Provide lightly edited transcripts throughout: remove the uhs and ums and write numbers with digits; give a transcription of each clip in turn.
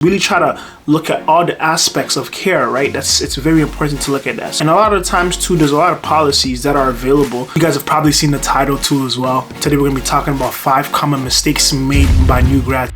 really try to look at all the aspects of care, right? It's very important to look at that. And a lot of times too, there's a lot of policies that are available. You guys have probably seen the title too as well. Today we're gonna be talking about 5 common mistakes made by new grads.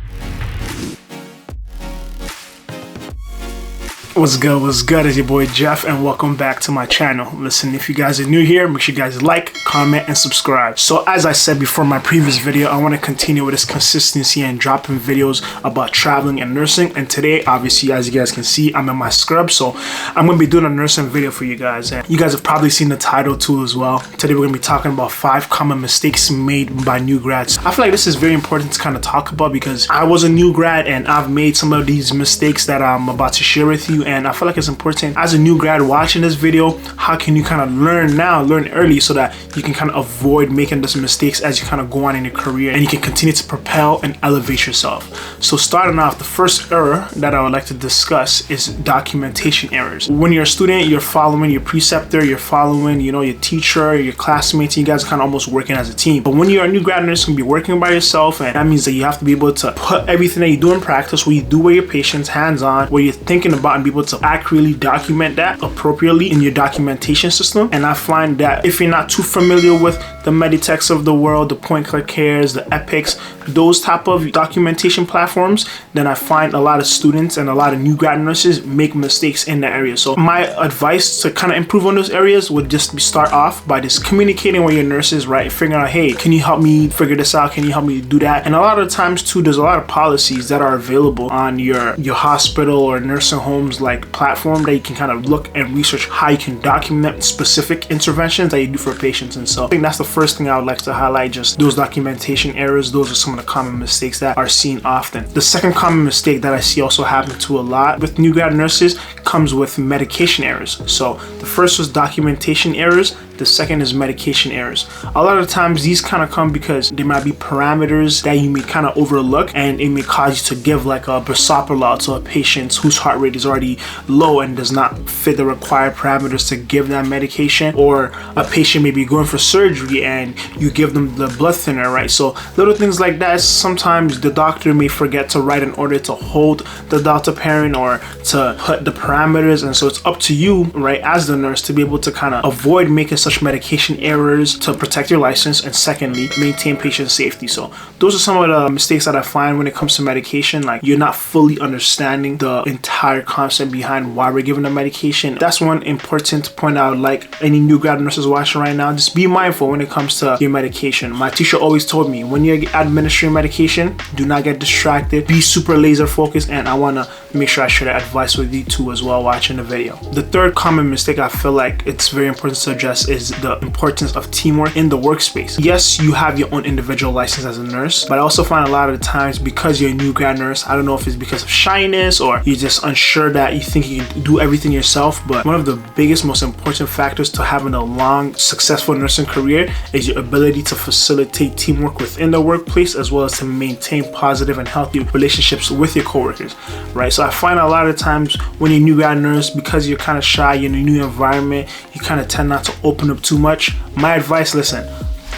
What's good? It's your boy Jeff and welcome back to my channel. Listen, if you guys are new here, make sure you guys like, comment, and subscribe. So as I said before in my previous video, I want to continue with this consistency and dropping videos about traveling and nursing. And today, obviously, as you guys can see, I'm in my scrub. So I'm going to be doing a nursing video for you guys. And you guys have probably seen the title too as well. Today, we're going to be talking about 5 common mistakes made by new grads. I feel like this is very important to kind of talk about because I was a new grad and I've made some of these mistakes that I'm about to share with you. And I feel like it's important as a new grad watching this video, how can you kind of learn early so that you can kind of avoid making those mistakes as you kind of go on in your career and you can continue to propel and elevate yourself. So starting off, the first error that I would like to discuss is documentation errors. When you're a student, you're following your preceptor, you're following, your teacher, your classmates, you guys are kind of almost working as a team. But when you're a new grad nurse, you can be working by yourself, and that means that you have to be able to put everything that you do in practice, what you do with your patients, hands-on, what you're thinking about, and be able to accurately document that appropriately in your documentation system. And I find that if you're not too familiar with the Meditechs of the world, the Point Click Cares, the Epics, those type of documentation platforms, then I find a lot of students and a lot of new grad nurses make mistakes in that area. So my advice to kind of improve on those areas would just be start off by just communicating with your nurses, right? Figuring out, hey, can you help me figure this out? Can you help me do that? And a lot of times too, there's a lot of policies that are available on your hospital or nursing homes like platform that you can kind of look and research how you can document specific interventions that you do for patients. And so I think that's the first thing I would like to highlight, just those documentation errors. Those are some of the common mistakes that are seen often. The second common mistake that I see also happen to a lot with new grad nurses comes with medication errors. So the first was documentation errors. The second is medication errors. A lot of times these kind of come because there might be parameters that you may kind of overlook, and it may cause you to give like a bisoprolol to a patient whose heart rate is already low and does not fit the required parameters to give that medication. Or a patient may be going for surgery and you give them the blood thinner, right? So little things like that, sometimes the doctor may forget to write an order to hold the delta parent or to put the parameters. And so it's up to you, right, as the nurse to be able to kind of avoid making such medication errors to protect your license, and secondly, maintain patient safety. So those are some of the mistakes that I find when it comes to medication. Like, you're not fully understanding the entire concept behind why we're giving the medication. That's one important point I would like any new grad nurses watching right now. Just be mindful when it comes to your medication. My teacher always told me, when you're administering medication, do not get distracted, be super laser focused, and I want to make sure I share that advice with you too as well watching the video. The third common mistake I feel like it's very important to address is the importance of teamwork in the workspace. Yes, you have your own individual license as a nurse, but I also find a lot of the times, because you're a new grad nurse, I don't know if it's because of shyness or you're just unsure that you think you can do everything yourself, but one of the biggest, most important factors to having a long, successful nursing career is your ability to facilitate teamwork within the workplace, as well as to maintain positive and healthy relationships with your coworkers, right? So I find a lot of times when you're a new grad nurse, because you're kind of shy in a new environment, you kind of tend not to open up too much. My advice, listen,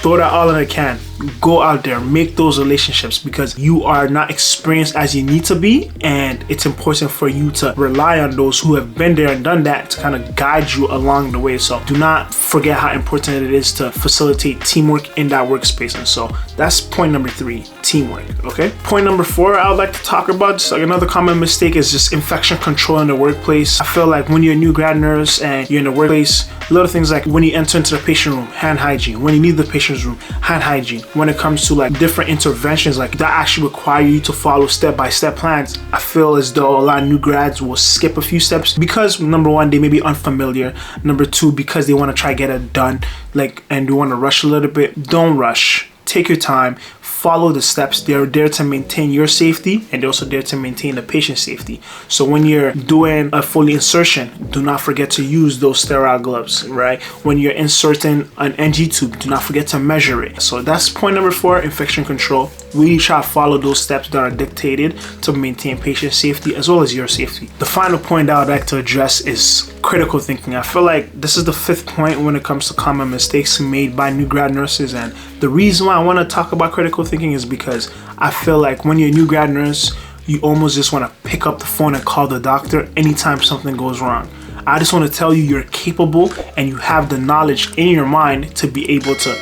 throw that all in a can. Go out there, make those relationships, because you are not experienced as you need to be, and it's important for you to rely on those who have been there and done that to kind of guide you along the way. So do not forget how important it is to facilitate teamwork in that workspace. And so that's point number 3, teamwork. Okay, point number 4 I would like to talk about, just like another common mistake, is just infection control in the workplace. I feel like when you're a new grad nurse and you're in the workplace, little things like when you enter into the patient room, hand hygiene. When you leave the patient's room, hand hygiene. When it comes to like different interventions like that actually require you to follow step-by-step plans, I feel as though a lot of new grads will skip a few steps because, number one, they may be unfamiliar. Number 2, because they want to try to get it done, and they want to rush a little bit. Don't rush. Take your time. Follow the steps. They're there to maintain your safety, and they're also there to maintain the patient's safety. So when you're doing a Foley insertion, do not forget to use those sterile gloves, right? When you're inserting an NG tube, do not forget to measure it. So that's point number 4, infection control. Really try to follow those steps that are dictated to maintain patient safety as well as your safety. The final point I would like to address is critical thinking. I feel like this is the 5th point when it comes to common mistakes made by new grad nurses, and the reason why I want to talk about critical thinking is because I feel like when you're a new grad nurse, you almost just want to pick up the phone and call the doctor anytime something goes wrong. I just want to tell you you're capable and you have the knowledge in your mind to be able to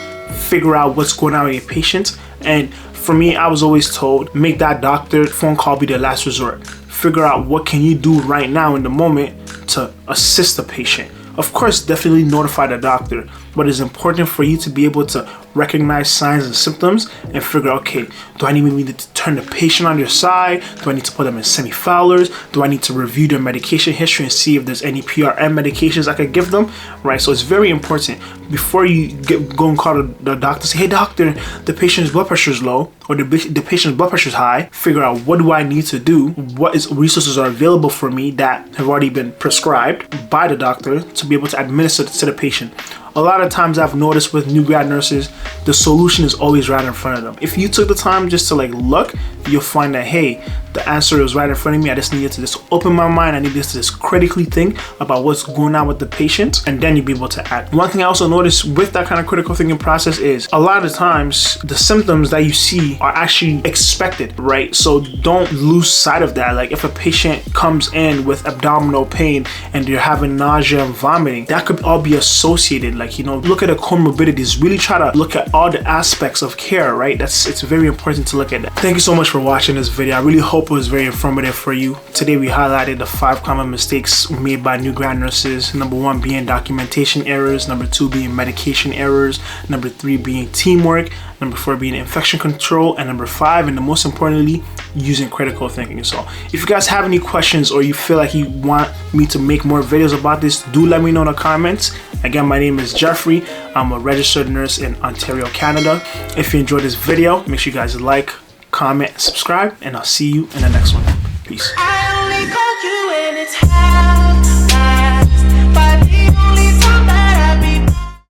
figure out what's going on with your patient. And for me, I was always told, make that doctor phone call be the last resort. Figure out what can you do right now in the moment to assist the patient. Of course, definitely notify the doctor, but it's important for you to be able to recognize signs and symptoms and figure out, okay, do I need to turn the patient on their side? Do I need to put them in semi-fowlers? Do I need to review their medication history and see if there's any PRM medications I could give them, right? So it's very important before you go and call the doctor, say, hey doctor, the patient's blood pressure is low or the patient's blood pressure is high. Figure out what do I need to do? What resources are available for me that have already been prescribed by the doctor to be able to administer to the patient. A lot of times I've noticed with new grad nurses, the solution is always right in front of them. If you took the time just to look, you'll find that, hey, the answer is right in front of me. I just needed to just open my mind. I need to just critically think about what's going on with the patient, and then you'll be able to act. One thing I also noticed with that kind of critical thinking process is a lot of times the symptoms that you see are actually expected, right? So don't lose sight of that. Like if a patient comes in with abdominal pain and they're having nausea and vomiting, that could all be associated. Look at the comorbidities. Really try to look at all the aspects of care, right? It's very important to look at that. Thank you so much for watching this video. I really hope it was very informative for you. Today we highlighted the 5 common mistakes made by new grad nurses. Number 1 being documentation errors. Number 2 being medication errors. Number 3 being teamwork. Number 4 being infection control. And number 5, and the most importantly, using critical thinking. So if you guys have any questions or you feel like you want me to make more videos about this, do let me know in the comments. Again, my name is Jeffrey. I'm a registered nurse in Ontario, Canada. If you enjoyed this video, make sure you guys like, comment, and subscribe, and I'll see you in the next one. Peace.